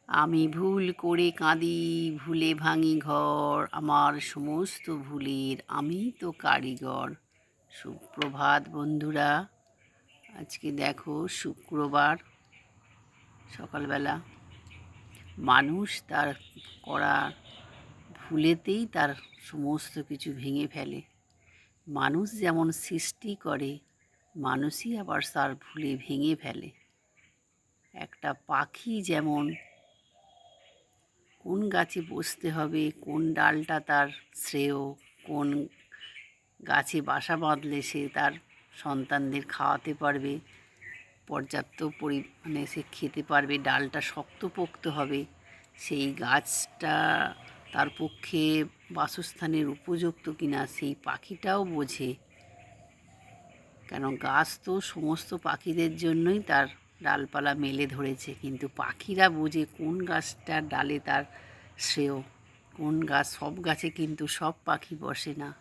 আমি ভুল করে কাঁদি, ভুলে ভাঙি ঘর, আমার সমস্ত ভুলের আমি তো কারিগর। সুপ্রভাত বন্ধুরা। আজকে দেখো শুক্রবার সকালবেলা। মানুষ তার করা ভুলেতেই তার সমস্ত কিছু ভেঙে ফেলে। মানুষ যেমন সৃষ্টি করে, মানুষই আবার তার ভুলে ভেঙে ফেলে। একটা পাখি যেমন কোন গাছে বসতে হবে, কোন ডালটা তার শ্রেয়, কোন গাছে বাসা বাঁধলে সে তার সন্তানদের খাওয়াতে পারবে, পর্যাপ্ত পরিমাণে সে খেতে পারবে, ডালটা শক্তপোক্ত হবে, সেই গাছটা তার পক্ষে বাসস্থানের উপযুক্ত কিনা সেই পাখিটাও বোঝে। কেন গাছ তো সমস্ত পাখিদের জন্যই তার ডালপালা মেলে ধরেছে, কিন্তু পাখিরা বোঝে কোন গাছটার ডালে তার শ্রেয়, কোন গাছ। সব গাছে কিন্তু সব পাখি বসে না।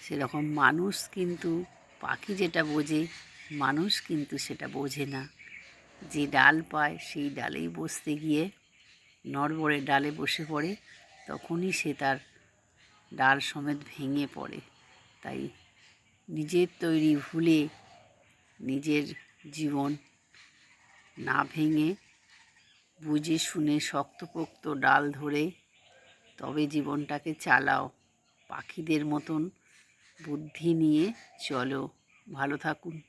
সেরকম মানুষ কিন্তু পাখি যেটা বোঝে, মানুষ কিন্তু সেটা বোঝে না। যে ডাল পায় সেই ডালেই বসতে গিয়ে নড়বড়ে ডালে বসে পড়ে, তখনই সে তার ডাল সমেত ভেঙে পড়ে। তাই নিজের তৈরি ভুলে নিজের জীবন না ভেঙে বুঝে শুনে শক্তপোক্ত ডাল ধরে তবে জীবনটাকে চালাও। পাখিদের মতন বুদ্ধি নিয়ে চলো। ভালো থাকুন।